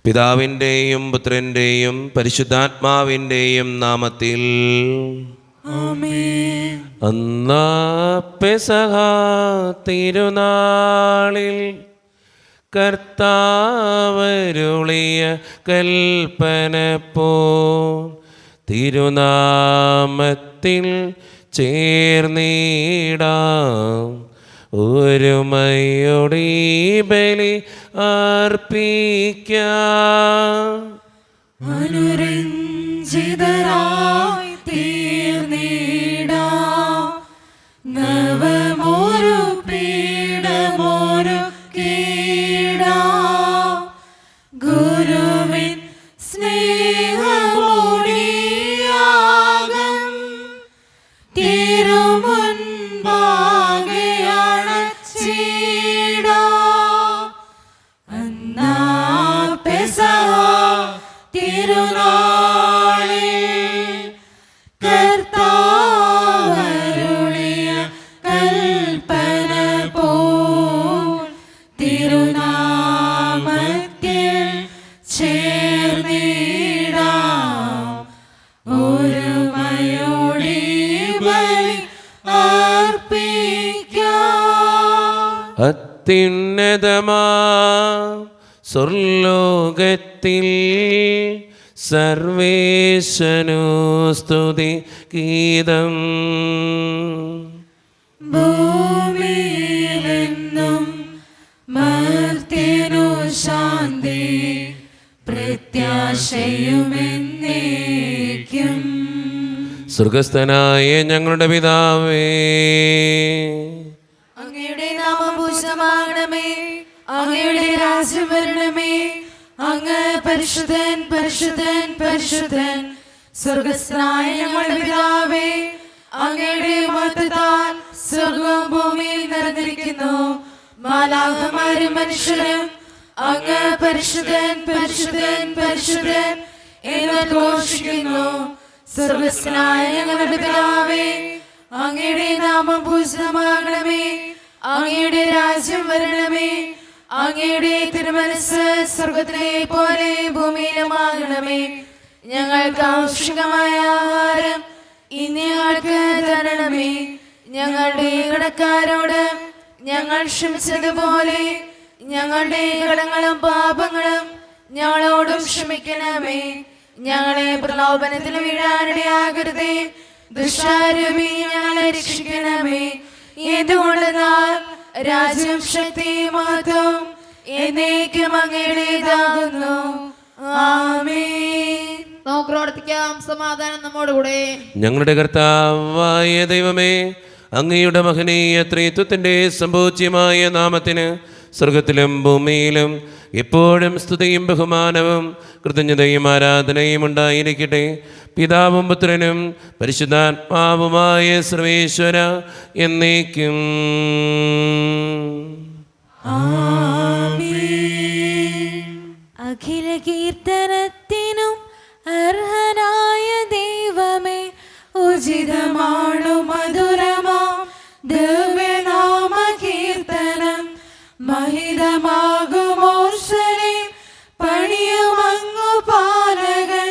പിതാവിൻ്റെയും പുത്രൻ്റെയും പരിശുദ്ധാത്മാവിൻ്റെയും നാമത്തിൽ ആമേൻ. അന്നാ പെസഹ തിരുനാളിൽ കർത്താവരുളിയ കൽപ്പന പോ തിരുനാമത്തിൽ ചേർന്നിടാം ഒരുമയോടെ ബലി അർപ്പിക്കാം. അനുരഞ്ജിതരായി തീർന്നിടാം നവമൊരു പീഠമൊരുക്കിടാം ഗുരുവിൻ സ്നേഹമൊടിയാകം തിരുമുൻപാകെ അണച്ചിടാം. അന്നാ പെസഹ തിരുനാളിൽ കർത്താവരുളിയ കൽപ്പന പോൽ തിരുനാമത്തിൽ ചേർന്നിടാം ഒരുമയോടെ ബലി അർപ്പിക്കാം. അത്യുന്നതമാ സ്വർലോകത്തിൽ സർവേശനു സ്തുതി ഗീതം. ഭൂമിയിലെന്നും മർത്യനു ശാന്തി പ്രത്യാശയുമെന്നേക്കും. സ്വർഗസ്ഥനായ ഞങ്ങളുടെ പിതാവേ, അങ്ങയുടെ നാമം പൂജിതമാകണമേ, അങ്ങയുടെ രാജ്യം വരണമേ, അങ്ങ് പരിശുദ്ധൻ പരിശുദ്ധൻ പരിശുദ്ധൻ. സ്വർഗസ്ഥനായ ഞങ്ങളുടെ പിതാവേ, അങ്ങയുടെ മഹത്വത്താൽ സ്വർഗവും ഭൂമിയിൽ നിറഞ്ഞിരിക്കുന്നു. മാലാഖമാരും മനുഷ്യരും അങ്ങ് പരിശുദ്ധൻ പരിശുദ്ധൻ പരിശുദ്ധൻ എന്ന് ഘോഷിക്കുന്നു. സ്വർഗസ്ഥനായ ഞങ്ങളുടെ പിതാവേ, അങ്ങയുടെ നാമം പൂജിതമാകണമേ, അങ്ങയുടെ രാജ്യം വരണമേ, അങ്ങയുടെ തിരുമനസ്സ് സ്വർഗത്തിലെ പോലെ ഭൂമിയിലുമാകണമേ. ഞങ്ങൾക്ക് ആവശ്യമായ ആഹാരം ഇന്ന് ഞങ്ങൾക്ക് തരണമേ. ഞങ്ങളുടെ കടക്കാരോട് ഞങ്ങൾ ക്ഷമിച്ചതുപോലെ ഞങ്ങളുടെ കടങ്ങളും പാപങ്ങളും ഞങ്ങളോടും ക്ഷമിക്കണമേ. ഞങ്ങളെ പ്രലോഭനത്തിൽ വീഴാനിടയാകരുതേ, ദുഷ്ടാരൂപി ഞങ്ങളെ രക്ഷിക്കണമേ. എന്തുകൊണ്ടെന്നാൽ രാജ്യം ശക്തി മഹത്വം എന്നേക്കും അങ്ങയുടേതാകുന്നു. ആമേൻ. നമുക്ക് പ്രാർത്ഥിക്കാം. സമാധാനം നമ്മോടുകൂടെ. ഞങ്ങളുടെ കർത്താവായ ദൈവമേ, അങ്ങയുടെ മഹനീയ ത്രിത്വത്തിൻ്റെ സംഭൂജ്യമായ നാമത്തിന് സ്വർഗത്തിലും ഭൂമിയിലും എപ്പോഴും സ്തുതിയും ബഹുമാനവും കൃതജ്ഞതയും ആരാധനയും ഉണ്ടായിരിക്കട്ടെ. പിതാവും പുത്രനും പരിശുദ്ധാത്മാവുമായ സർവേശ്വര എന്നേക്കും. അഖില കീർത്തനത്തിനും അർഹനായ ദൈവമേ, ഉചിതമാണു മധുരമാം ദിവ്യനാമ കീർത്തനം. മഹിതമാകുമോർശനെ പണിയുമങ്ങു പാലകൻ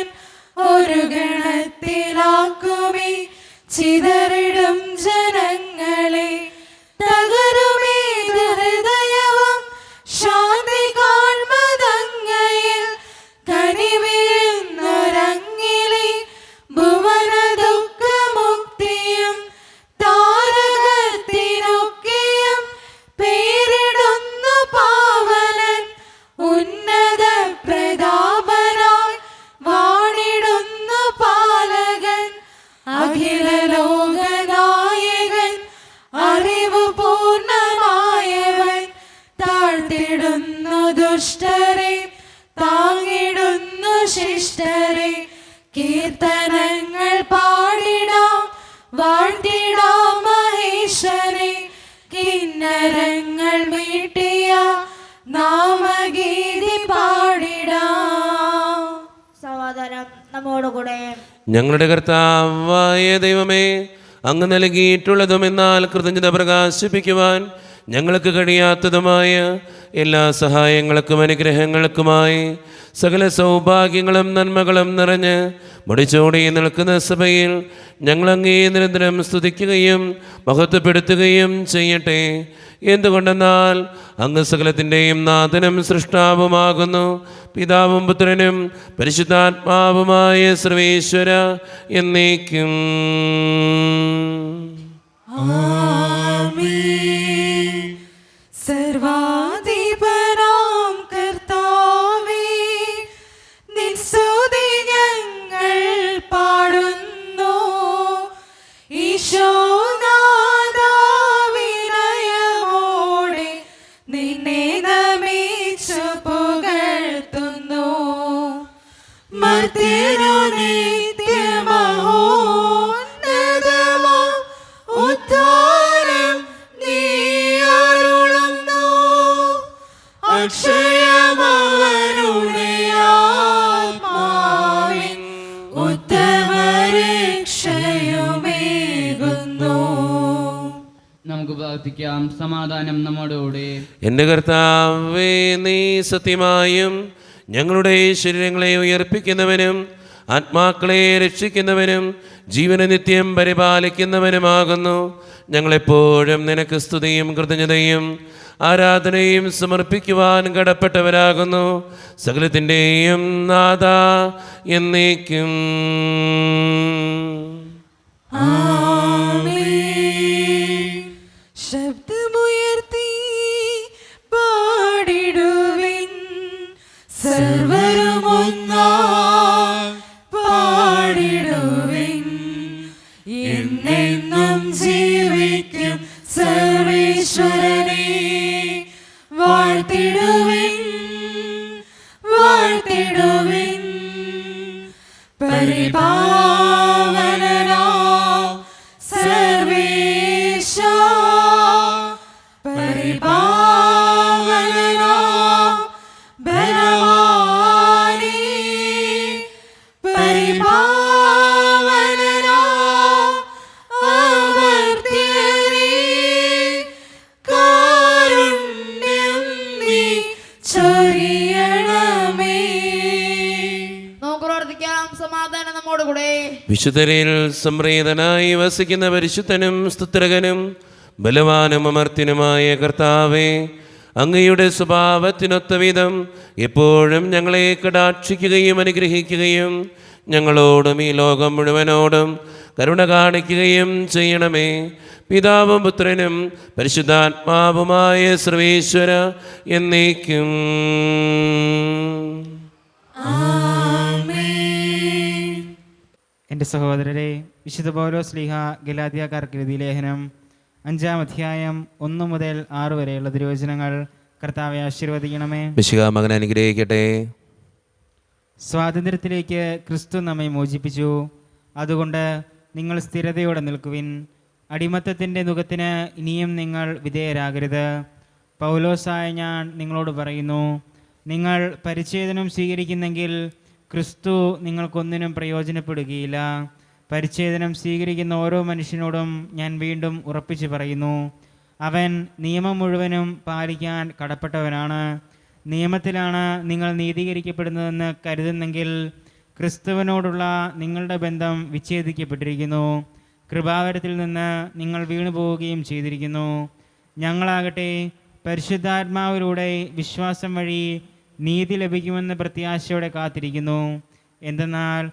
ഒരു ഗണത്തിലാക്കുമേ ചിതറിടും ജനങ്ങളെ. തകരുമേത് ഹൃദയവും ശാന്തി കാൺമതങ്ങയിൽ കനിവീഴുന്നൊരങ്ങിലെ ഭുവന ദുഃഖമുക്തിയും താരകത്തിനൊക്കെയും പേരിടുന്നു പാവനൻ. ഉന്നത പ്രതാപനായി വാണിടുന്നു പാലകൻ. അഖില ലോകനായകൻ അറിവ് പൂർണ്ണമായവൻ. താഴ്ത്തിടുന്നു ദുഷ്ടരെ താങ്ങിടുന്നു ശിഷ്ടരെ. കീർത്തനങ്ങൾ പാടിടാം വാഴ്ത്തിടാം മഹേശ്വരെ. കിന്നരങ്ങൾ മീട്ടിയ നാമഗീതി പാടിടാം. സമാധാനം നമ്മോടുകൂടെ. ഞങ്ങളുടെ കർത്താവായ ദൈവമേ, അങ്ങ് നൽകിയിട്ടുള്ളതും എന്നാൽ കൃതജ്ഞത പ്രകാശിപ്പിക്കുവാൻ ഞങ്ങൾക്ക് കഴിയാത്തതുമായ എല്ലാ സഹായങ്ങൾക്കും അനുഗ്രഹങ്ങൾക്കുമായി സകല സൗഭാഗ്യങ്ങളും നന്മകളും നിറഞ്ഞ് മുടിച്ചോടി നിൽക്കുന്ന സഭയിൽ ഞങ്ങളങ്ങേ നിരന്തരം സ്തുതിക്കുകയും മഹത്വപ്പെടുത്തുകയും ചെയ്യട്ടെ. എന്തുകൊണ്ടെന്നാൽ അങ്ങ് സകലത്തിൻ്റെയും നാഥനും സൃഷ്ടാവുമാകുന്നു. പിതാവും പുത്രനും പരിശുദ്ധാത്മാവുമായ സർവേശ്വര എന്നേക്കും. സർവാധിപനാം കർത്താവേ, നിൻ സ്തുതി ഞങ്ങൾ പാടുന്നു. ഈശോനാഥാ, വിനയമോടെ നിന്നെ നമിച്ചു പുകഴ്ത്തുന്നു. മർത്യനു നിത്യമഹോന്നതമാം ഉദ്ധാരം നീ അരുളുന്നു. അക്ഷയമവനുടെ ആത്മാവിൻ ഉത്തമരക്ഷയുമേകുന്നു. നമുക്ക് പ്രാർത്ഥിക്കാം. സമാധാനം നമ്മോടുകൂടെ. എൻ്റെ കർത്താവേ, നീ സത്യമായും ഞങ്ങളുടെ ശരീരങ്ങളെ ഉയർപ്പിക്കുന്നവനും ആത്മാക്കളെ രക്ഷിക്കുന്നവനും ജീവന നിത്യം പരിപാലിക്കുന്നവനുമാകുന്നു. ഞങ്ങളെപ്പോഴും നിനക്ക് സ്തുതിയും കൃതജ്ഞതയും ആരാധനയും സമർപ്പിക്കുവാൻ കടപ്പെട്ടവരാകുന്നു. സകലത്തിൻ്റെയും നാഥ എന്നേക്കും. ശബ്ദമുയർത്തി പാടിടുവിൻ, സർവരുമൊന്നായി പാടിടുവിൻ. എന്നെന്നും ജീവിക്കും സർവേശ്വരനെ വാഴ്ത്തിടുവിൻ, വാഴ്ത്തിടുവിൻ. പരിപാവനനാം സർവേശ, പരിപാവനനാം ബലവാനേ, പരിപാവനനാം അമർത്യനേ, കാരുണ്യം നീ ചൊരിയണമേ. നമുക്ക് പ്രാർത്ഥിക്കാം. സമാധാനം നമ്മോടുകൂടെ. വിശുദ്ധരിൽ സംപ്രീതനായി വസിക്കുന്ന പരിശുദ്ധനും സ്തുത്രകനും ബലവാനും അമർത്യനുമായ കർത്താവേ, അങ്ങയുടെ സ്വഭാവത്തിനൊത്ത വിധം എപ്പോഴും ഞങ്ങളെ കടാക്ഷിക്കുകയും അനുഗ്രഹിക്കുകയും ഞങ്ങളോടും ഈ ലോകം മുഴുവനോടും കരുണ കാണിക്കുകയും ചെയ്യണമേ. പിതാവും പുത്രനും പരിശുദ്ധാത്മാവുമായ സർവേശ്വര എന്നേക്കും. എൻ്റെ സഹോദരരെ, വിശുദ്ധ പൗലോസ് ശ്ലീഹ ഗലാത്യക്കാർക്ക് എഴുതിയ ലേഖനം 5-ാം അധ്യായം 1 മുതൽ 6 വരെയുള്ള തിരുവചനങ്ങൾ കർത്താവെ ആശീർവദിക്കണമേ. മിശിഹാ മകനെ അനുഗ്രഹിക്കട്ടെ. സ്വാതന്ത്ര്യത്തിലേക്ക് ക്രിസ്തു നമ്മെ മോചിപ്പിച്ചു. അതുകൊണ്ട് നിങ്ങൾ സ്ഥിരതയോടെ നിൽക്കുവിൻ. അടിമത്തത്തിൻ്റെ നുഖത്തിന് ഇനിയും നിങ്ങൾ വിധേയരാകരുത്. പൗലോസായ ഞാൻ നിങ്ങളോട് പറയുന്നു, നിങ്ങൾ പരിച്ഛേദനം സ്വീകരിക്കുന്നെങ്കിൽ ക്രിസ്തു നിങ്ങൾക്കൊന്നിനും പ്രയോജനപ്പെടുകയില്ല. പരിച്ഛേദനം സ്വീകരിക്കുന്ന ഓരോ മനുഷ്യനോടും ഞാൻ വീണ്ടും ഉറപ്പിച്ചു പറയുന്നു, അവൻ നിയമം മുഴുവനും പാലിക്കാൻ കടപ്പെട്ടവനാണ്. നിയമത്തിലാണ് നിങ്ങൾ നീതീകരിക്കപ്പെടുന്നതെന്ന് കരുതുന്നെങ്കിൽ ക്രിസ്തുവിനോടുള്ള നിങ്ങളുടെ ബന്ധം വിച്ഛേദിക്കപ്പെട്ടിരിക്കുന്നു. കൃപാവരത്തിൽ നിന്ന് നിങ്ങൾ വീണുപോവുകയും ചെയ്തിരിക്കുന്നു. ഞങ്ങളാകട്ടെ പരിശുദ്ധാത്മാവിലൂടെ വിശ്വാസം വഴി നീതി ലഭിക്കുമെന്ന് പ്രത്യാശയോടെ കാത്തിരിക്കുന്നു. എന്തെന്നാൽ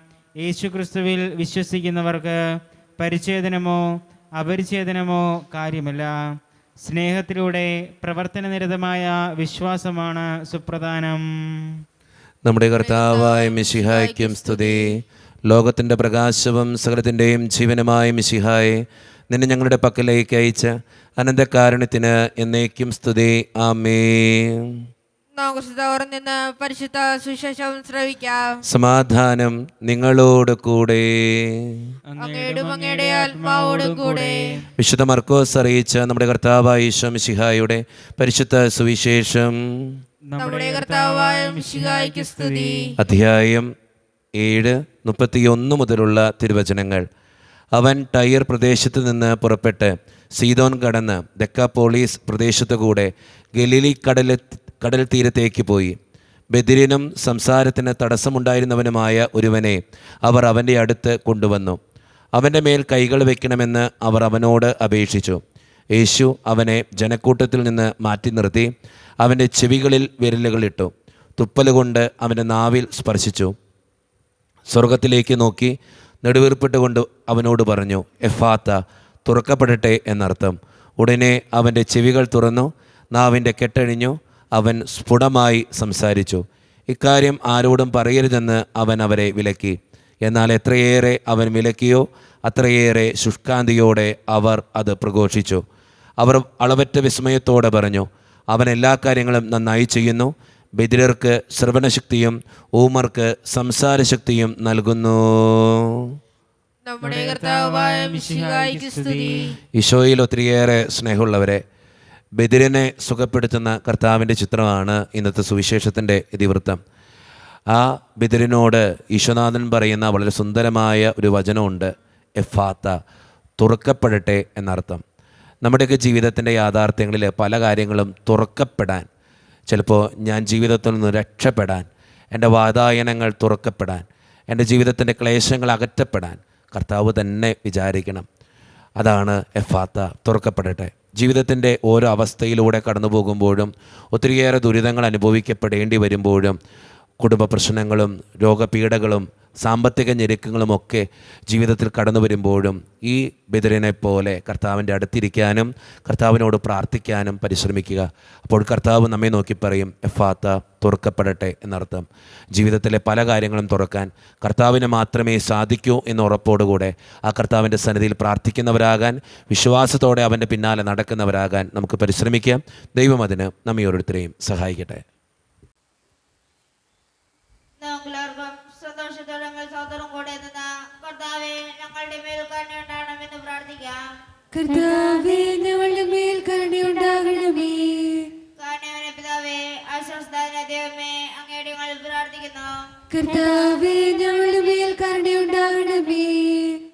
യേശുക്രിസ്തുവിൽ വിശ്വസിക്കുന്നവർക്ക് പരിച്ഛേദനമോ അപരിച്ഛേദനമോ കാര്യമല്ല. സ്നേഹത്തിലൂടെ പ്രവർത്തനനിരതമായ വിശ്വാസമാണ് സുപ്രധാനം. നമ്മുടെ കർത്താവായ മിശിഹായ്ക്കും സ്തുതി. ലോകത്തിൻ്റെ പ്രകാശവും സകലത്തിൻ്റെയും ജീവനുമായ മിശിഹായെ, നിന്നെ ഞങ്ങളുടെ പക്കലേക്ക് അയച്ച അനന്തകാരുണ്യത്തിന് എന്നേക്കും സ്തുതി. ആമേൻ. നിന്ന് പരിശുദ്ധ സുവിശേഷം ശ്രവിക്കാം. സമാധാനം നിങ്ങളോട് കൂടെ. അങ്ങയുടെ ആത്മാവോടും കൂടെ. വിശുദ്ധ മർക്കോസ് അറിയിച്ച നമ്മുടെ കർത്താവായ ഈശോ മിശിഹായുടെ പരിശുദ്ധ സുവിശേഷം. നമ്മുടെ കർത്താവായ മിശിഹായ്ക്ക് സ്തുതി. അധ്യായം 7:31 മുതലുള്ള തിരുവചനങ്ങൾ. അവൻ ടയർ പ്രദേശത്ത് നിന്ന് പുറപ്പെട്ട് സീദോൻ കടന്ന് ദെക്കാപോളീസ് പ്രദേശത്തുകൂടെ ഗലീലി കടൽ തീരത്തേക്ക് പോയി. ബദിരിനും സംസാരത്തിന് തടസ്സമുണ്ടായിരുന്നവനുമായ ഒരുവനെ അവർ അവൻ്റെ അടുത്ത് കൊണ്ടുവന്നു. അവൻ്റെ മേൽ കൈകൾ വയ്ക്കണമെന്ന് അവർ അവനോട് അപേക്ഷിച്ചു. യേശു അവനെ ജനക്കൂട്ടത്തിൽ നിന്ന് മാറ്റി നിർത്തി അവൻ്റെ ചെവികളിൽ വിരലുകളിട്ടു. തുപ്പലുകൊണ്ട് അവൻ്റെ നാവിൽ സ്പർശിച്ചു. സ്വർഗത്തിലേക്ക് നോക്കി നെടുവീർപ്പിട്ടുകൊണ്ട് അവനോട് പറഞ്ഞു, എഫാത്ത, തുറക്കപ്പെടട്ടെ എന്നർത്ഥം. ഉടനെ അവൻ്റെ ചെവികൾ തുറന്നു, നാവിൻ്റെ കെട്ടഴിഞ്ഞു, അവൻ സ്ഫുടമായി സംസാരിച്ചു. ഇക്കാര്യം ആരോടും പറയരുതെന്ന് അവൻ അവരെ വിലക്കി. എന്നാൽ എത്രയേറെ അവൻ വിലക്കിയോ അത്രയേറെ ശുഷ്കാന്തിയോടെ അവർ അത് പ്രഘോഷിച്ചു. അവർ അളവറ്റ വിസ്മയത്തോടെ പറഞ്ഞു, അവൻ എല്ലാ കാര്യങ്ങളും നന്നായി ചെയ്യുന്നു. ബധിരർക്ക് ശ്രവണശക്തിയും ഊമർക്ക് സംസാരശക്തിയും നൽകുന്നു. നമ്മുടെ കർത്താവായ മിശിഹായ്ക്ക് സ്തുതി. ഈശോയിൽ ഒത്തിരിയേറെ സ്നേഹമുള്ളവരെ, ബധിരനെ സുഖപ്പെടുത്തുന്ന കർത്താവിൻ്റെ ചിത്രമാണ് ഇന്നത്തെ സുവിശേഷത്തിൻ്റെ ഇതിവൃത്തം. ആ ബധിരനോട് ഈശോനാഥൻ പറയുന്ന വളരെ സുന്ദരമായ ഒരു വചനമുണ്ട്, എഫാത്ത, തുറക്കപ്പെടട്ടെ എന്നർത്ഥം. നമ്മുടെയൊക്കെ ജീവിതത്തിൻ്റെ യാഥാർത്ഥ്യങ്ങളിൽ പല കാര്യങ്ങളും തുറക്കപ്പെടാൻ, ചിലപ്പോൾ ഞാൻ ജീവിതത്തിൽ നിന്ന് രക്ഷപ്പെടാൻ, എൻ്റെ വാതായനങ്ങൾ തുറക്കപ്പെടാൻ, എൻ്റെ ജീവിതത്തിൻ്റെ ക്ലേശങ്ങൾ അകറ്റപ്പെടാൻ കർത്താവ് തന്നെ വിചാരിക്കണം. അതാണ് എഫാത്ത, തുറക്കപ്പെടട്ടെ. ജീവിതത്തിൻ്റെ ഓരോ അവസ്ഥയിലൂടെ കടന്നു പോകുമ്പോഴും ഒത്തിരിയേറെ ദുരിതങ്ങൾ അനുഭവിക്കപ്പെടേണ്ടി വരുമ്പോഴും കുടുംബ പ്രശ്നങ്ങളും രോഗപീഠകളും സാമ്പത്തിക ഞെരുക്കങ്ങളുമൊക്കെ ജീവിതത്തിൽ കടന്നു വരുമ്പോഴും ഈ ബധിരനെ പോലെ കർത്താവിൻ്റെ അടുത്തിരിക്കാനും കർത്താവിനോട് പ്രാർത്ഥിക്കാനും പരിശ്രമിക്കുക. അപ്പോൾ കർത്താവ് നമ്മെ നോക്കി പറയും, എഫാത്ത, തുറക്കപ്പെടട്ടെ എന്നർത്ഥം. ജീവിതത്തിലെ പല കാര്യങ്ങളും തുറക്കാൻ കർത്താവിന് മാത്രമേ സാധിക്കൂ എന്ന ഉറപ്പോടുകൂടെ ആ കർത്താവിൻ്റെ സന്നിധിയിൽ പ്രാർത്ഥിക്കുന്നവരാകാൻ, വിശ്വാസത്തോടെ അവൻ്റെ പിന്നാലെ നടക്കുന്നവരാകാൻ നമുക്ക് പരിശ്രമിക്കാം. ദൈവം അതിന് നമ്മെ ഓരോരുത്തരെയും സഹായിക്കട്ടെ. നമുക്കെല്ലാവർക്കും സന്തോഷത്തോടെ സഹോദരം കൂടെ എത്തുന്ന കർത്താവെ, ഞങ്ങളുടെ മേൽ കരുണയുണ്ടാകണമെന്ന് പ്രാർത്ഥിക്കാം. കർത്താവേ, ഞങ്ങളുടെ മേൽ കരുണയുണ്ടാകണമേ. കാരണവനെ പിതാവേ, ആശ്വാസദായകനായ ദൈവമേ, അങ്ങയുടെ ഞങ്ങൾ പ്രാർത്ഥിക്കുന്നു. കർത്താവേ, ഞങ്ങളുടെ മേൽ കരുണയുണ്ടാകണമേ.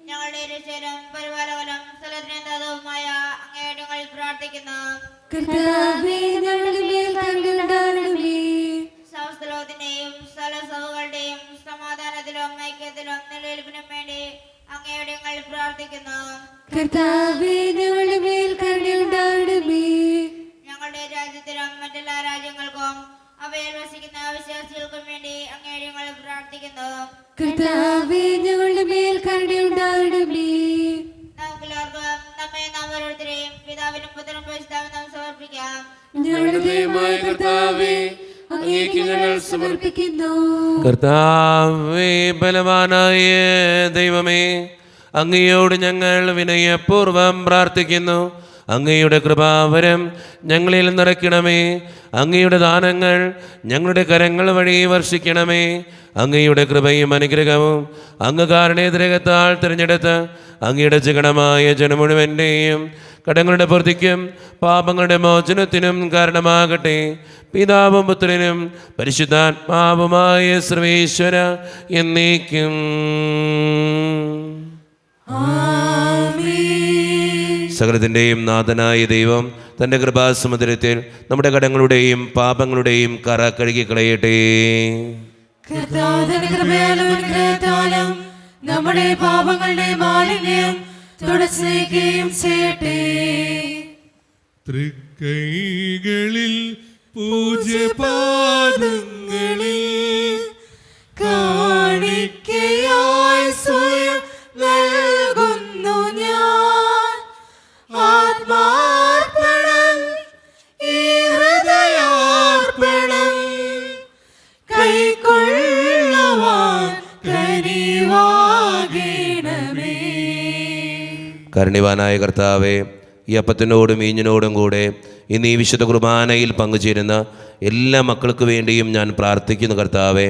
ഞങ്ങളുടെ രക്ഷകനും പരിപാലകനും സ്ഥലത്തിനെന്താതുമായ അങ്ങയുടെ ഞങ്ങൾ പ്രാർത്ഥിക്കുന്നു. കർത്താവേ, ഞങ്ങളുടെ മേൽ കരുണയുണ്ടാകണമേ. സമസ്ത ലോകത്തിന്റെയും സ്ഥലസഭകളുടെയും സമാധാനത്തിലും ഐക്യത്തിലും നിലനിൽപ്പിനും വേണ്ടി അങ്ങയുടെ ഞങ്ങൾ പ്രാർത്ഥിക്കുന്നു. കർത്താവേ, ഞങ്ങളുടെ മേൽ കരുണയുണ്ടാകണമേ. ഞങ്ങളുടെ രാജ്യത്തിനും മറ്റെല്ലാ രാജ്യങ്ങൾക്കും അവയിൽ വസിക്കുന്ന വിശ്വാസികൾക്കും വേണ്ടി അങ്ങയുടെ ഞങ്ങൾ പ്രാർത്ഥിക്കുന്നു. കർത്താവേ, ഞങ്ങളുടെ മേൽ കരുണയുണ്ടാകണമേ. നമുക്കെല്ലാവർക്കും നമ്മെ നാം ഓരോരുത്തരെയും പിതാവിനും പുത്രനും പരിശുദ്ധാത്മാവിനും നാം സമർപ്പിക്കാം. ഞങ്ങളുടെ ദൈവമായ കർത്താവേ, അങ്ങേക്ക് ഞങ്ങൾ സമർപ്പിക്കുന്നു. കർത്താവേ, ബലവാനായ ദൈവമേ, അങ്ങയോട് ഞങ്ങൾ വിനയപൂർവ്വം പ്രാർത്ഥിക്കുന്നു. അങ്ങയുടെ കൃപാവരം ഞങ്ങളിൽ നിറയ്ക്കണമേ. അങ്ങയുടെ ദാനങ്ങൾ ഞങ്ങളുടെ കരങ്ങൾ വഴി വർഷിക്കണമേ. അങ്ങയുടെ കൃപയും അനുഗ്രഹവും അങ്ങ് കാരണേതരകത്താൽ തിരഞ്ഞെടുത്ത് അങ്ങയുടെ ജഗണമായ ജനം മുഴുവൻ്റെയും കടങ്ങളുടെ പൂർത്തിക്കും പാപങ്ങളുടെ മോചനത്തിനും കാരണമാകട്ടെ. പിതാവും പുത്രനും പരിശുദ്ധാത്മാവുമായ സർവേശ്വര എന്നേക്കും. സകലത്തിൻ്റെയും നാഥനായ ദൈവം തൻ്റെ കൃപാസമുദ്രത്തിൽ നമ്മുടെ കടങ്ങളുടെയും പാപങ്ങളുടെയും കറ കഴുകിക്കളയട്ടെ. കർത്താവിന്റെ കൃപയാലും അനുഗ്രഹത്താലും നമ്മുടെ പാപങ്ങളുടെ മാലിന്യം തുടച്ചു നീക്കുകയും ചെയ്യട്ടെ. തൃക്കൈകളിൽ പൂജ്യപാദങ്ങളിൽ കാണിക്കയായി സ്വയം നൽകുന്നു ഞാൻ. ആത്മാർപ്പണം, ഈ ഹൃദയാർപ്പണം കൈക്കൊള്ളുവാൻ കനിവാകണമേ. കാരുണ്യവാനായ കർത്താവേ, ഈ അപ്പത്തിനോടും ഈഞ്ഞിനോടും കൂടെ ഇന്ന് ഈ വിശുദ്ധ കുർബാനയിൽ പങ്കുചേരുന്ന എല്ലാ മക്കൾക്ക് വേണ്ടിയും ഞാൻ പ്രാർത്ഥിക്കുന്നു. കർത്താവേ,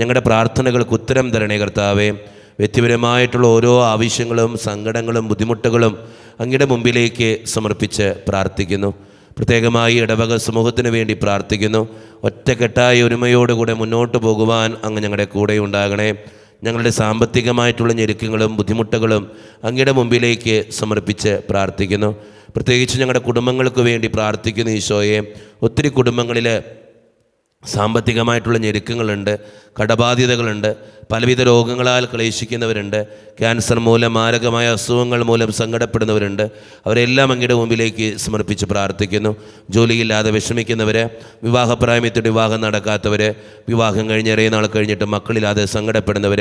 ഞങ്ങളുടെ പ്രാർത്ഥനകൾക്ക് ഉത്തരം തരണേ. കർത്താവേ, വ്യക്തിപരമായിട്ടുള്ള ഓരോ ആവശ്യങ്ങളും സങ്കടങ്ങളും ബുദ്ധിമുട്ടുകളും അങ്ങയുടെ മുമ്പിലേക്ക് സമർപ്പിച്ച് പ്രാർത്ഥിക്കുന്നു. പ്രത്യേകമായി ഇടവക സമൂഹത്തിന് വേണ്ടി പ്രാർത്ഥിക്കുന്നു. ഒറ്റക്കെട്ടായ ഒരുമയോടുകൂടെ മുന്നോട്ട് പോകുവാൻ അങ്ങ് ഞങ്ങളുടെ കൂടെ ഉണ്ടാകണേ. ഞങ്ങളുടെ സാമ്പത്തികമായിട്ടുള്ള ഞെരുക്കങ്ങളും ബുദ്ധിമുട്ടുകളും അങ്ങയുടെ മുമ്പിലേക്ക് സമർപ്പിച്ച് പ്രാർത്ഥിക്കുന്നു. പ്രത്യേകിച്ച് ഞങ്ങളുടെ കുടുംബങ്ങൾക്ക് വേണ്ടി പ്രാർത്ഥിക്കുന്നു ഈശോയെ. ഒത്തിരി കുടുംബങ്ങളിൽ സാമ്പത്തികമായിട്ടുള്ള ഞെരുക്കങ്ങളുണ്ട്, കടബാധ്യതകളുണ്ട്, പലവിധ രോഗങ്ങളാൽ ക്ലേശിക്കുന്നവരുണ്ട്, ക്യാൻസർ മൂലം, മാരകമായ അസുഖങ്ങൾ മൂലം സങ്കടപ്പെടുന്നവരുണ്ട്. അവരെല്ലാം അങ്ങയുടെ മുമ്പിലേക്ക് സമർപ്പിച്ച് പ്രാർത്ഥിക്കുന്നു. ജോലിയില്ലാതെ വിഷമിക്കുന്നവർ, വിവാഹപ്രായമെത്തിയിട്ട് വിവാഹം നടക്കാത്തവർ, വിവാഹം കഴിഞ്ഞ് ഏറെ നാൾ കഴിഞ്ഞിട്ട് മക്കളില്ലാതെ സങ്കടപ്പെടുന്നവർ,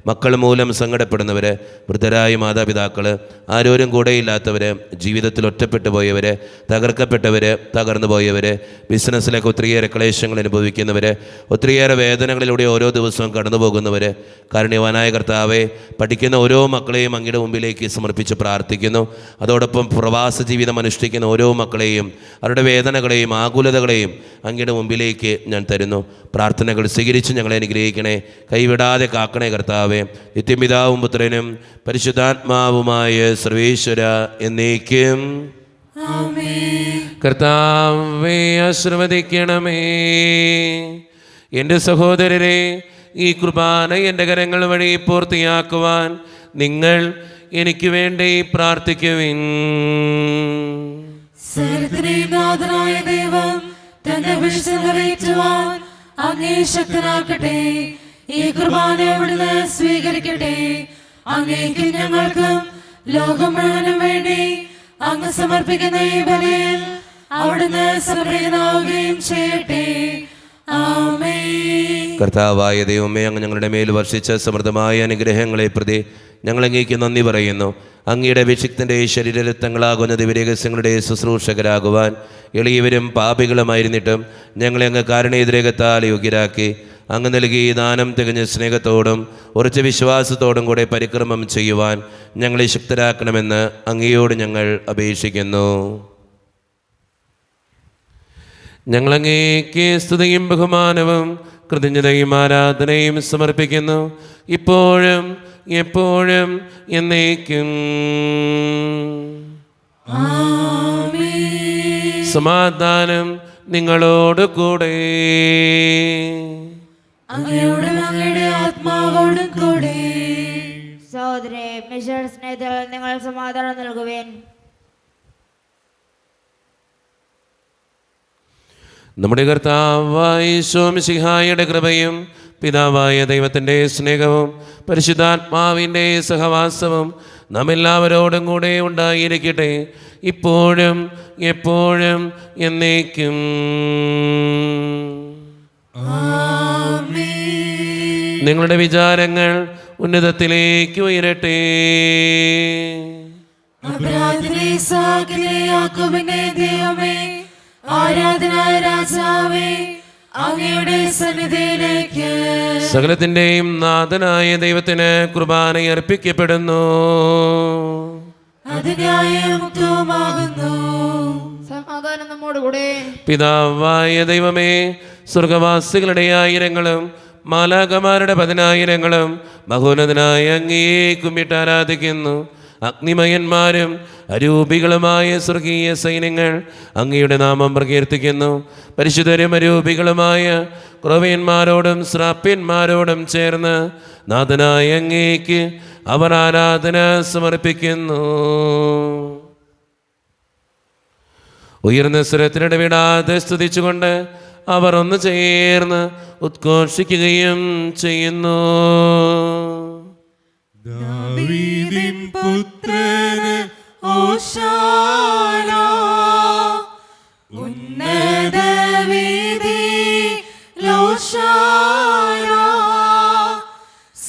മക്കൾ മൂലം സങ്കടപ്പെടുന്നവർ, വൃദ്ധരായ മാതാപിതാക്കൾ, ആരോരും കൂടെയില്ലാത്തവർ, ജീവിതത്തിൽ ഒറ്റപ്പെട്ടു പോയവർ, തകർക്കപ്പെട്ടവർ, തകർന്നു പോയവർ, ബിസിനസ്സിലൊക്കെ ഒത്തിരിയേറെ ക്ലേശങ്ങൾ അനുഭവിക്കുന്നവർ, ഒത്തിരിയേറെ വേദനകളിലൂടെ ഓരോ ദിവസവും കടന്നു പോകുന്നവർ, കാരുണ്യവാനായ കർത്താവെ, പഠിക്കുന്ന ഓരോ മക്കളെയും അങ്ങയുടെ മുമ്പിലേക്ക് സമർപ്പിച്ച് പ്രാർത്ഥിക്കുന്നു. അതോടൊപ്പം പ്രവാസ ജീവിതം അനുഷ്ഠിക്കുന്ന ഓരോ മക്കളെയും അവരുടെ വേദനകളെയും ആകുലതകളെയും അങ്ങയുടെ മുമ്പിലേക്ക് ഞാൻ തരുന്നു. പ്രാർത്ഥനകൾ സ്വീകരിച്ച് ഞങ്ങളെ അനുഗ്രഹിക്കണേ, കൈവിടാതെ കാക്കണേ കർത്താവെ. നിത്യപിതാവും പുത്രനും പരിശുദ്ധാത്മാവുമായ സർവേശ്വര എന്നേക്കും. കർത്താവേ ആശീർവദിക്കണമേ. എൻ്റെ സഹോദരരെ, ഈ കുർബാന എൻ്റെ കരങ്ങൾ വഴി പൂർത്തിയാക്കുവാൻ നിങ്ങൾ എനിക്ക് വേണ്ടി പ്രാർത്ഥിക്കുവിൻ. സർവ്വനാഥനായ ദൈവം തന്റെ വിശ്വം നിറവേറ്റുവാൻ അങ്ങേ ശക്തനാക്കട്ടെ. ഈ കുർബാന അവിടുന്ന് സ്വീകരിക്കട്ടെ. അങ്ങേക്കും ഞങ്ങൾക്കും ലോകം മുഴുവനും വേണ്ടി അങ്ങ് സമർപ്പിക്കുന്ന ഈ ബലിയിൽ അവിടുന്ന് സംപ്രീതനാവുകയും ചെയ്യട്ടെ. കർത്താവായ ദൈവമേ, അങ്ങ് ഞങ്ങളുടെ മേൽ വർഷിച്ച സമൃദ്ധമായ അനുഗ്രഹങ്ങളെ പ്രതി ഞങ്ങൾ അങ്ങേക്ക് നന്ദി പറയുന്നു. അങ്ങയുടെ അഭിഷിക്തൻ്റെ ശരീരരക്തങ്ങളാകുന്ന ദിവ്യരഹസ്യങ്ങളുടെ ശുശ്രൂഷകരാകുവാൻ എളിയവരും പാപികളുമായിരുന്നിട്ടും ഞങ്ങളെ അങ്ങ് കാരുണ്യതിരകത്താൽ യോഗ്യരാക്കി. അങ്ങ് നൽകി ദാനം തികഞ്ഞ സ്നേഹത്തോടും ഉറച്ച വിശ്വാസത്തോടും കൂടെ പരിക്രമം ചെയ്യുവാൻ ഞങ്ങളെ ശക്തരാക്കണമെന്ന് അങ്ങയോട് ഞങ്ങൾ അപേക്ഷിക്കുന്നു. ഞങ്ങളങ്ങേക്ക് സ്തുതിയും ബഹുമാനവും കൃതജ്ഞതയും ആരാധനയും സമർപ്പിക്കുന്നു, ഇപ്പോഴും എപ്പോഴും എന്നേക്കും. സമാധാനം നിങ്ങളോട് കൂടെ. സഹോദരേ, മിശിഹായുടെ സ്നേഹത്തിൽ നിങ്ങൾ സമാധാനം നൽകുവേൻ. നമ്മുടെ കർത്താവായ യേശു മിശിഹായുടെ കൃപയും പിതാവായ ദൈവത്തിൻ്റെ സ്നേഹവും പരിശുദ്ധാത്മാവിൻ്റെ സഹവാസവും നാം എല്ലാവരോടും കൂടെ ഉണ്ടായിരിക്കട്ടെ, ഇപ്പോഴും എപ്പോഴും എന്നേക്കും. നിങ്ങളുടെ വിചാരങ്ങൾ ഉന്നതത്തിലേക്ക് ഉയരട്ടെ. ആരാധനായ രാജാവേ, അങ്ങയുടെ സന്നിധിയിലേക്ക് സകലത്തിന്റെയും നാഥനായ ദൈവത്തിന് കുർബാന അർപ്പിക്കപ്പെടുന്നു. അത് ന്യായമുക്തവുമാകുന്നു. സമാധാനം നമ്മോടുകൂടെ. പിതാവായ ദൈവമേ, സ്വർഗവാസികളുടെ ആയിരങ്ങളും മാലാഖമാരുടെ 10,000ങ്ങളും മഹോന്നതനായ അങ്ങയെ കുമ്പിട്ട് ആരാധിക്കുന്നു. അഗ്നിമയന്മാരും അരൂപികളുമായ സ്വർഗീയ സൈന്യങ്ങൾ അങ്ങയുടെ നാമം പ്രകീർത്തിക്കുന്നു. പരിശുദ്ധരും അരൂപികളുമായ ക്രോവ്യന്മാരോടും ശ്രാപ്യന്മാരോടും ചേർന്ന് നാഥനായ അങ്ങേക്ക് അവർ ആരാധന സമർപ്പിക്കുന്നു. ഉയർന്ന സ്വരത്തിനിടവിടാതെ സ്തുതിച്ചുകൊണ്ട് അവർ ഒന്ന് ചേർന്ന് ഉദ്ഘോഷിക്കുകയും ചെയ്യുന്നു. ദാവീദിൻ പുത്രന് ഓശാന, ഉന്നത വീഥിയിൽ ഓശാന.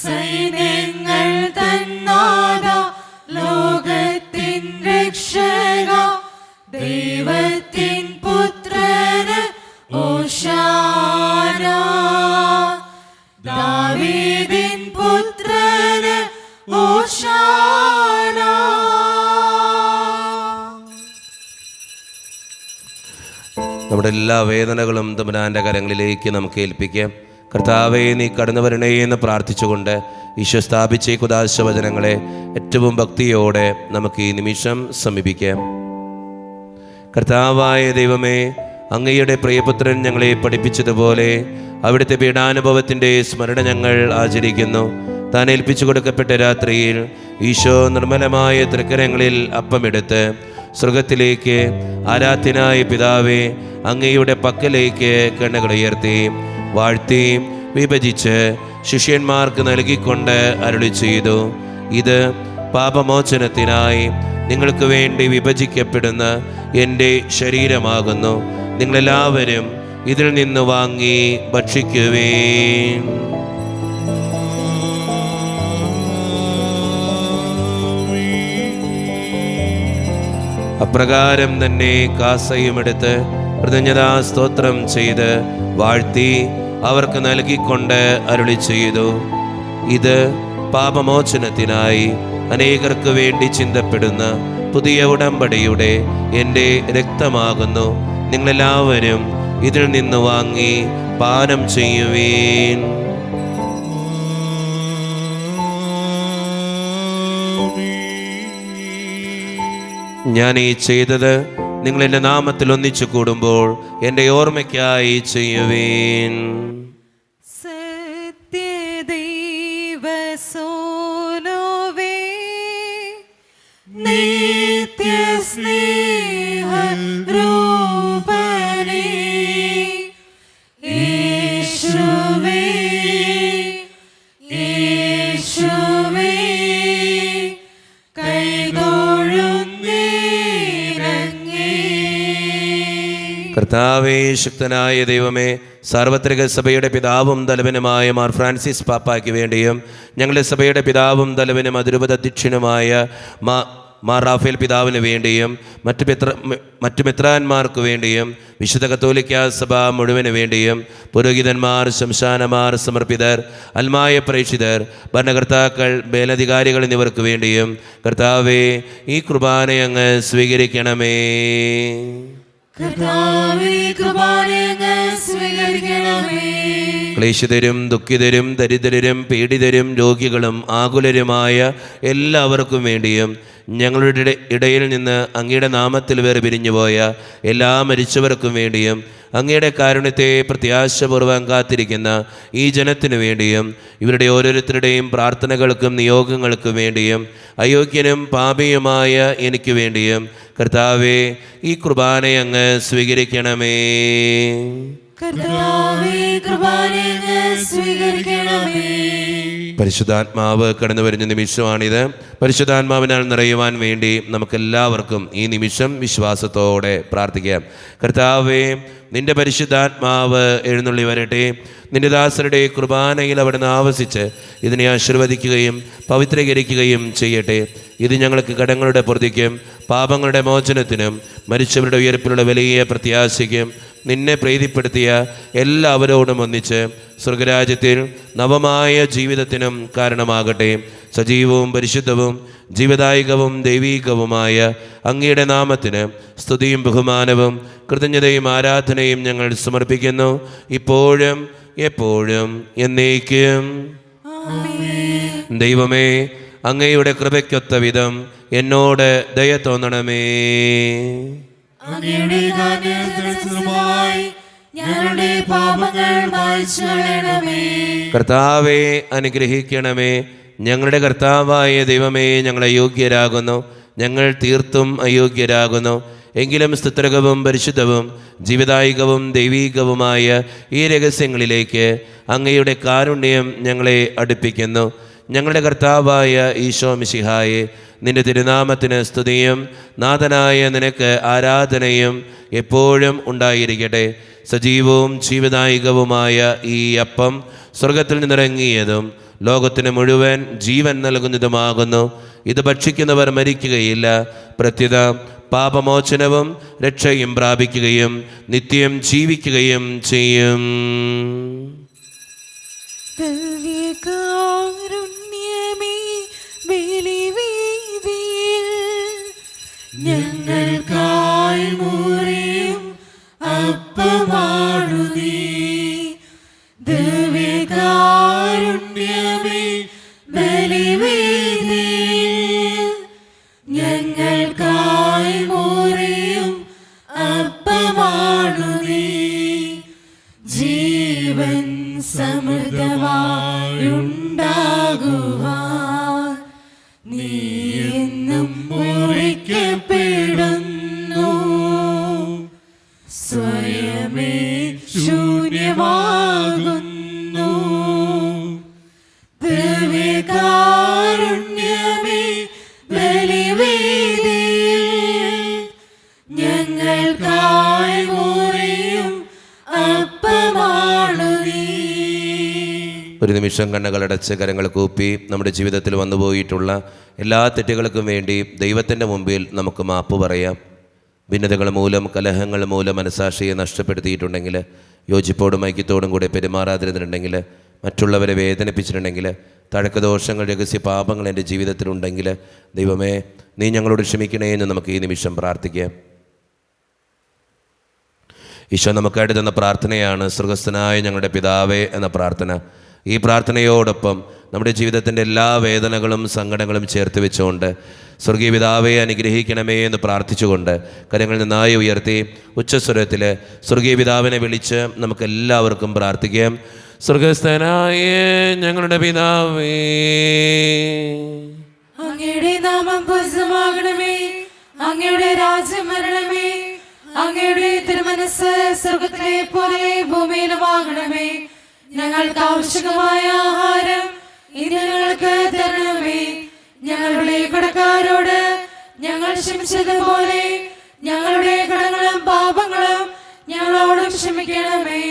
സൈന്യങ്ങൾ തന്നാഥ, ലോകത്തിൻ രക്ഷക, ദൈവത്തിൻ പുത്രന് ഓശാന. ദാവീദിൻ പുത്രന് ഓശാന. നമ്മുടെ എല്ലാ വേദനകളും തമ്പുരാൻ്റെ കരങ്ങളിലേക്ക് നമുക്ക് ഏൽപ്പിക്കാം. കർത്താവേ, നീ കടന്നു വരണേ എന്ന് പ്രാർത്ഥിച്ചുകൊണ്ട് ഈശോ സ്ഥാപിച്ച ഈ കുദാശവചനങ്ങളെ ഏറ്റവും ഭക്തിയോടെ നമുക്ക് ഈ നിമിഷം സമീപിക്കാം. കർത്താവായ ദൈവമേ, അങ്ങയുടെ പ്രിയപുത്രൻ ഞങ്ങളെ പഠിപ്പിച്ചതുപോലെ അവിടുത്തെ പീഡാനുഭവത്തിൻ്റെ സ്മരണ ഞങ്ങൾ ആചരിക്കുന്നു. താൻ ഏൽപ്പിച്ചു കൊടുക്കപ്പെട്ട രാത്രിയിൽ ഈശോ നിർമ്മലമായ തൃക്കരങ്ങളിൽ അപ്പമെടുത്ത് സ്വർഗത്തിലേക്ക് ആരാധ്യനായ പിതാവേ അങ്ങയുടെ പക്കലേക്ക് കണ്ണുകൾ ഉയർത്തി വാഴ്ത്തി വിഭജിച്ച് ശിഷ്യന്മാർക്ക് നൽകിക്കൊണ്ട് അരുളി ചെയ്തു, ഇത് പാപമോചനത്തിനായി നിങ്ങൾക്ക് വേണ്ടി വിഭജിക്കപ്പെടുന്ന എൻ്റെ ശരീരമാകുന്നു. നിങ്ങളെല്ലാവരും ഇതിൽ നിന്ന് വാങ്ങി ഭക്ഷിക്കുവേൻ. അപ്രകാരം തന്നെ കാസയുമെടുത്ത് കൃതജ്ഞതാ സ്തോത്രം ചെയ്ത് വാഴ്ത്തി അവർക്ക് നൽകിക്കൊണ്ട് അരുളി ചെയ്തു, ഇത് പാപമോചനത്തിനായി അനേകർക്ക് വേണ്ടി ചിന്തപ്പെടുന്ന പുതിയ ഉടമ്പടിയുടെ എൻ്റെ രക്തമാകുന്നു. നിങ്ങളെല്ലാവരും ഇതിൽ നിന്ന് വാങ്ങി പാനം ചെയ്യുവീൻ. ഞാൻ ഈ ചെയ്തത് നിങ്ങൾ എൻ്റെ നാമത്തിൽ ഒന്നിച്ചു കൂടുമ്പോൾ എൻ്റെ ഓർമ്മയ്ക്കായി ചെയ്യുവീൻ. സത്യദൈവസോനോവേ നിത്യസ്നേഹരൂപനേ യേശുവേ യേശുവേ കർത്താവേ, ശക്തനായ ദൈവമേ, സാർവത്രിക സഭയുടെ പിതാവും തലവനുമായ മാർ ഫ്രാൻസിസ് പാപ്പായ്ക്ക് വേണ്ടിയും ഞങ്ങളുടെ സഭയുടെ പിതാവും തലവനും അതിരൂപത അധ്യക്ഷനുമായ മാർ റാഫേൽ പിതാവിന് വേണ്ടിയും മറ്റു മെത്രാന്മാർക്ക് വേണ്ടിയും വിശുദ്ധ കത്തോലിക്ക സഭ മുഴുവന് വേണ്ടിയും പുരോഹിതന്മാർ, ശംശാനമാർ, സമർപ്പിതർ, അൽമായ പ്രേക്ഷിതർ, ഭരണകർത്താക്കൾ, മേലധികാരികൾ എന്നിവർക്ക് വേണ്ടിയും കർത്താവേ ഈ കുർബാന അങ്ങ് സ്വീകരിക്കണമേ. ക്ലേശിതരും ദുഃഖിതരും ദരിദ്രരും പീഡിതരും രോഗികളും ആകുലരുമായ എല്ലാവർക്കും വേണ്ടിയും ഞങ്ങളുടെ ഇടയിൽ നിന്ന് അങ്ങയുടെ നാമത്തിൽ വേർപിരിഞ്ഞുപോയ എല്ലാ മരിച്ചവർക്കും വേണ്ടിയും അങ്ങയുടെ കാരുണ്യത്തെ പ്രത്യാശപൂർവ്വം കാത്തിരിക്കുന്ന ഈ ജനത്തിനു വേണ്ടിയും ഇവരുടെ ഓരോരുത്തരുടെയും പ്രാർത്ഥനകൾക്കും നിയോഗങ്ങൾക്കും വേണ്ടിയും അയോഗ്യനും പാപിയുമായ എനിക്ക് വേണ്ടിയും കർത്താവേ ഈ കുർബാന അങ്ങ് സ്വീകരിക്കണമേ. പരിശുദ്ധാത്മാവ് കടന്നു വരുന്ന നിമിഷമാണിത്. പരിശുദ്ധാത്മാവിനാൽ നിറയുവാൻ വേണ്ടി നമുക്കെല്ലാവർക്കും ഈ നിമിഷം വിശ്വാസത്തോടെ പ്രാർത്ഥിക്കാം. കർത്താവേ, നിന്റെ പരിശുദ്ധാത്മാവ് എഴുന്നള്ളി വരട്ടെ. നിന്റെ ദാസരുടെ കുർബാനയിൽ അവിടുന്ന് ആവസിച്ച് ഇതിനെ ആശീർവദിക്കുകയും പവിത്രീകരിക്കുകയും ചെയ്യട്ടെ. ഇത് ഞങ്ങൾക്ക് കടങ്ങളുടെ പൊറുതിക്കും പാപങ്ങളുടെ മോചനത്തിനും മരിച്ചവരുടെ ഉയർപ്പിലുള്ള വലിയ പ്രത്യാശയ്ക്കും നിന്നെ പ്രീതിപ്പെടുത്തിയ എല്ലാവരോടും ഒന്നിച്ച് സ്വർഗരാജ്യത്തിൽ നവമായ ജീവിതത്തിനും കാരണമാകട്ടെ. സജീവവും പരിശുദ്ധവും ജീവദായകവും ദൈവീകവുമായ അങ്ങയുടെ നാമത്തിന് സ്തുതിയും ബഹുമാനവും കൃതജ്ഞതയും ആരാധനയും ഞങ്ങൾ സമർപ്പിക്കുന്നു, ഇപ്പോഴും എപ്പോഴും എന്നേക്കും. ദൈവമേ, അങ്ങയുടെ കൃപയ്ക്കൊത്ത വിധം എന്നോട് ദയ തോന്നണമേ. ഞങ്ങളുടെ പാപങ്ങൾ മായ്ച്ചു കളയണമേ. കർത്താവേ, അനുഗ്രഹിക്കണമേ. ഞങ്ങളുടെ കർത്താവായ ദൈവമേ, ഞങ്ങൾ അയോഗ്യരാകുന്നു, ഞങ്ങൾ തീർത്തും അയോഗ്യരാകുന്നു. എങ്കിലും സ്തുത്രകവും പരിശുദ്ധവും ജീവദായകവും ദൈവീകവുമായ ഈ രഹസ്യങ്ങളിലേക്ക് അങ്ങയുടെ കാരുണ്യം ഞങ്ങളെ അടുപ്പിക്കുന്നു. ഞങ്ങളുടെ കർത്താവായ ഈശോ മിശിഹായെ, നിന്റെ തിരുനാമത്തിന് സ്തുതിയും നാഥനായ നിനക്ക് ആരാധനയും എപ്പോഴും ഉണ്ടായിരിക്കട്ടെ. സജീവവും ജീവദായകവുമായ ഈ അപ്പം സ്വർഗത്തിൽ നിന്നിറങ്ങിയതും ലോകത്തിന് മുഴുവൻ ജീവൻ നൽകുന്നതുമാകുന്നു. ഇത് ഭക്ഷിക്കുന്നവർ മരിക്കുകയില്ല, പ്രത്യുത പാപമോചനവും രക്ഷയും പ്രാപിക്കുകയും നിത്യം ജീവിക്കുകയും ചെയ്യും. ഞങ്ങൾക്കായി മുറിയും അപ്പമാണു നീ. ദിവ്യകാരുണ്യമേ, ബലിവേദിയിൽ ഞങ്ങൾക്കായി മുറിയും അപ്പമാണു നീ. ജീവൻ സമൃദ്ധമായുണ്ടാകുവാൻ നീ എന്നും മുറിക്കപ്പെടുന്നു. സ്വയമേ ശൂന്യമാകുന്നു. ദിവ്യകാരുണ്യമേ ബലിവേദിയിൽ ഞങ്ങൾക്കായി മുറിയും അപ്പമാണു നീ. ഒരു നിമിഷം കണ്ണുകളടച്ച് കരങ്ങൾ കൂപ്പി നമ്മുടെ ജീവിതത്തിൽ വന്നുപോയിട്ടുള്ള എല്ലാ തെറ്റുകൾക്കും വേണ്ടി ദൈവത്തിൻ്റെ മുമ്പിൽ നമുക്ക് മാപ്പ് പറയാം. ഭിന്നതകൾ മൂലം, കലഹങ്ങൾ മൂലം മനസാക്ഷിയെ നഷ്ടപ്പെടുത്തിയിട്ടുണ്ടെങ്കിൽ, യോജിപ്പോടും ഐക്യത്തോടും കൂടെ പെരുമാറാതിരുന്നിട്ടുണ്ടെങ്കിൽ, മറ്റുള്ളവരെ വേദനിപ്പിച്ചിട്ടുണ്ടെങ്കിൽ, തഴക്കദോഷങ്ങൾ, രഹസ്യ പാപങ്ങൾ എൻ്റെ ജീവിതത്തിലുണ്ടെങ്കിൽ, ദൈവമേ നീ ഞങ്ങളോട് ക്ഷമിക്കണേ എന്ന് നമുക്ക് ഈ നിമിഷം പ്രാർത്ഥിക്കാം. ഈശോ നമുക്കായിട്ട് തന്ന പ്രാർത്ഥനയാണ് സ്വർഗസ്ഥനായ ഞങ്ങളുടെ പിതാവേ എന്ന പ്രാർത്ഥന. ഈ പ്രാർത്ഥനയോടൊപ്പം നമ്മുടെ ജീവിതത്തിൻ്റെ എല്ലാ വേദനകളും സങ്കടങ്ങളും ചേർത്ത് വെച്ചുകൊണ്ട് സ്വർഗീയ പിതാവേ അനുഗ്രഹിക്കണമേ എന്ന് പ്രാർത്ഥിച്ചുകൊണ്ട് കരങ്ങൾ നന്നായി ഉയർത്തി ഉച്ചസ്വരത്തിൽ സ്വർഗീയ പിതാവിനെ വിളിച്ച് നമുക്കെല്ലാവർക്കും പ്രാർത്ഥിക്കാം. സ്വർഗസ്ഥനായ ഞങ്ങളുടെ പിതാവേ, അങ്ങയുടെ നാമം പൂജിതമാകണമേ. അങ്ങയുടെ രാജ്യം വരണമേ. അങ്ങയുടെ തിരുമനസ്സ് സ്വർഗത്തിലെ പോലെ ഭൂമിയിലുമാകണമേ. ഞങ്ങൾക്ക് ആവശ്യമായ ആഹാരം ഇന്ന് ഞങ്ങൾക്ക് തരണമേ. ഞങ്ങളുടെ കടക്കാരോട് ഞങ്ങൾ ക്ഷമിച്ചതുപോലെ ഞങ്ങളുടെ കടങ്ങളും പാപങ്ങളും ഞങ്ങളോടും ക്ഷമിക്കണമേ.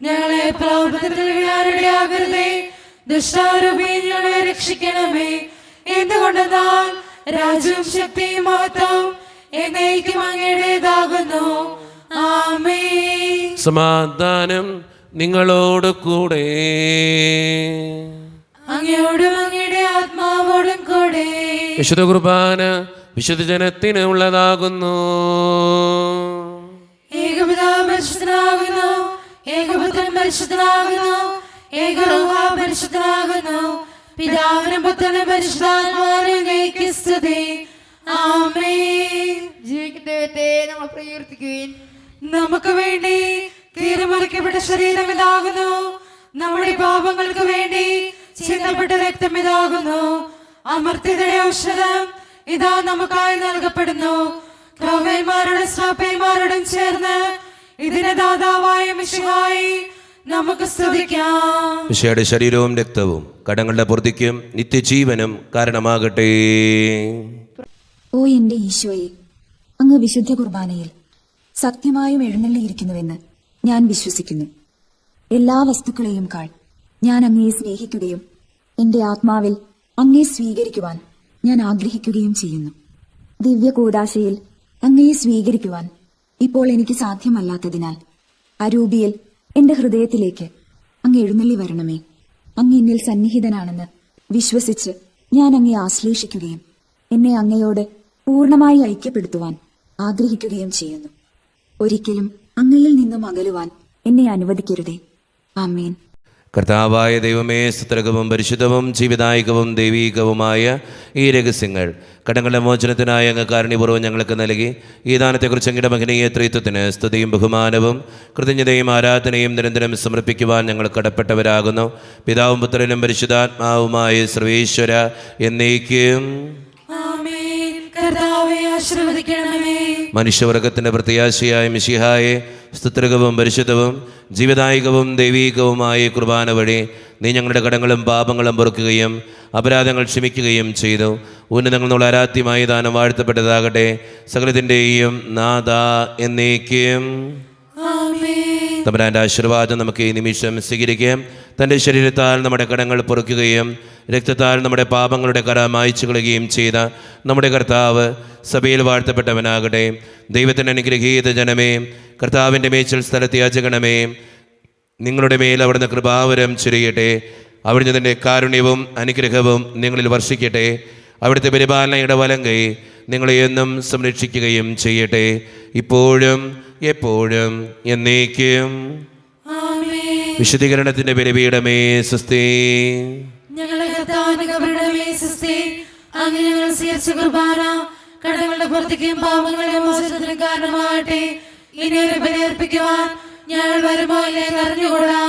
ഞങ്ങളെ പ്രലോഭനത്തിൽ വീഴാനിടയാകരുതേ. ദുഷ്ടാരൂപി ഞങ്ങളെ രക്ഷിക്കണമേ. എന്തുകൊണ്ടെന്നാൽ രാജ്യവും ശക്തിയും മഹത്വവും എന്നേക്കും അങ്ങയുടേതാകുന്നു. ആമേൻ. സമാധാനം നിങ്ങളോട് കൂടെ. അങ്ങയോടും അങ്ങയുടെ ആത്മാവോടും കൂടെ. വിശുദ്ധ കുർബാന വിശുദ്ധ ജനത്തിന് ഉള്ളതാകുന്നു. ഏകപിതാവ് പരിശുദ്ധനാകുന്നു. ഏകപുത്രൻ പരിശുദ്ധനാകുന്നു. ഏകറൂഹ പരിശുദ്ധനാകുന്നു. പിതാവിനും പുത്രനും പരിശുദ്ധാത്മാവിനും സ്തുതി. ആമേൻ. ജീവിക്കുന്ന ദൈവത്തെ നമ്മൾ പ്രകീർത്തിക്കുകയും നമുക്ക് വേണ്ടി തീരുമാനിക്കപ്പെട്ട ശരീരം ഇതാകുന്നു. നമ്മുടെ പാപങ്ങൾക്ക് വേണ്ടി ചിന്തപ്പെട്ട രക്തം ഇതാകുന്നു. അമർത്യതയുടെ ഔഷധം ഇതാ നമുക്കായി നൽകപ്പെടുന്നു. ക്രൗവന്മാരോടും ശ്രാപ്പന്മാരോടും ചേർന്ന് ഇതിന്റെ ദാതാവായ മിശിഹായി നമുക്ക് സ്തുതിക്കാം. മിശിഹായുടെ ശരീരവും രക്തവും കടങ്ങളുടെ പൊറുതിക്കും നിത്യജീവനും കാരണമാകട്ടെ. ഓ എന്റെ ഈശോയെ, അങ്ങ് വിശുദ്ധ കുർബാനയിൽ സത്യമായും എഴുന്നള്ളിയിരിക്കുന്നുവെന്ന് ഞാൻ വിശ്വസിക്കുന്നു. എല്ലാ വസ്തുക്കളെയും കാൾ ഞാൻ അങ്ങയെ സ്നേഹിക്കുകയും എന്റെ ആത്മാവിൽ അങ്ങയെ സ്വീകരിക്കുവാൻ ഞാൻ ആഗ്രഹിക്കുകയും ചെയ്യുന്നു. ദിവ്യ കൂദാശയിൽ അങ്ങയെ സ്വീകരിക്കുവാൻ ഇപ്പോൾ എനിക്ക് സാധ്യമല്ലാത്തതിനാൽ അരൂപിയിൽ എന്റെ ഹൃദയത്തിലേക്ക് അങ്ങ് എഴുന്നള്ളി വരണമേ. അങ്ങ് എന്നിൽ സന്നിഹിതനാണെന്ന് വിശ്വസിച്ച് ഞാൻ അങ്ങയെ ആശ്ലേഷിക്കുകയും എന്നെ അങ്ങയോട് പൂർണ്ണമായി ഐക്യപ്പെടുത്തുവാൻ ആഗ്രഹിക്കുകയും ചെയ്യുന്നു. ഒരിക്കലും അങ്ങയിൽ നിന്നും അകലുവാൻ എന്നെ അനുവദിക്കരുതേ. ആമേൻ. കർത്താവായ ദൈവമേ, സ്തുത്യർഹവും പരിശുദ്ധവും ജീവിതായികവും ദൈവീകവുമായ ഈ രഹസ്യങ്ങൾ കടങ്ങളുടെ മോചനത്തിനായി അങ്ങ് കാരുണ്യപൂർവ്വം ഞങ്ങൾക്ക് നൽകി ഈ ദാനത്തെക്കുറിച്ച് അങ്ങയുടെ മഹനീയ ത്രിത്വത്തിന് സ്തുതിയും ബഹുമാനവും കൃതജ്ഞതയും ആരാധനയും നിരന്തരം സമർപ്പിക്കുവാൻ ഞങ്ങൾ കടപ്പെട്ടവരാകുന്നു. പിതാവും പുത്രനും പരിശുദ്ധാത്മാവുമായ സർവേശ്വര എന്നേക്കും ആമേൻ. കർത്താവേ ആശീർവദിക്കണമേ. മനുഷ്യവർഗത്തിന്റെ പ്രത്യാശയായ മിശിഹായെ, സ്തുത്യർഹവും പരിശുദ്ധവും ജീവിതായികവും ദൈവീകവുമായ കുർബാന വഴി നീ ഞങ്ങളുടെ കടങ്ങളും പാപങ്ങളും പൊറുക്കുകയും അപരാധങ്ങൾ ക്ഷമിക്കുകയും ചെയ്തു. ഉന്നതങ്ങൾ എന്നുള്ള ആരാധ്യമായ ദാനം വാഴ്ത്തപ്പെട്ടതാകട്ടെ. സകലത്തിൻ്റെയും നാഥ എന്നേക്കും ആമേൻ. തമ്പുരാന്റെ ആശീർവാദം നമുക്ക് ഈ നിമിഷം സ്വീകരിക്കാം. തൻ്റെ ശരീരത്താൽ നമ്മുടെ കടങ്ങൾ പൊറുക്കുകയും രക്തത്താൽ നമ്മുടെ പാപങ്ങളുടെ കര മായ്ച്ചു കളയുകയും ചെയ്ത നമ്മുടെ കർത്താവ് സഭയിൽ വാഴ്ത്തപ്പെട്ടവനാകട്ടെ. ദൈവത്തിന് അനുഗ്രഹീത ജനമേ, കർത്താവിൻ്റെ മേച്ചിൽ സ്ഥലത്ത് യാചകണമേ. നിങ്ങളുടെ മേൽ അവിടുന്ന് കൃപാവരം ചൊരിയട്ടെ. അവിടുന്ന് തൻ്റെ കാരുണ്യവും അനുഗ്രഹവും നിങ്ങളിൽ വർഷിക്കട്ടെ. അവിടുത്തെ പരിപാലനയുടെ വലങ്കൈ നിങ്ങളെ എന്നും സംരക്ഷിക്കുകയും ചെയ്യട്ടെ, ഇപ്പോഴും എപ്പോഴും എന്നേക്കും. ആമേൻ. വിശുദ്ധീകരണത്തിൻ്റെ ബലിപീഠമേ സ്വസ്തി. ഞങ്ങളുടെ കർത്താവിന്റെ കബറിടമേ സ്വസ്തി. അങ്ങ് ഞങ്ങൾ സ്വീകരിച്ച കുർബാന കടങ്ങളുടെ പുറത്തേക്കും പാപങ്ങളുടെ മോചനത്തിനും കാരണമാകട്ടെ. ഇനി ഒരു ബലി അർപ്പിക്കുവാൻ ഞങ്ങൾ വരുമോ ഇല്ലേ അറിഞ്ഞുകൂടാ.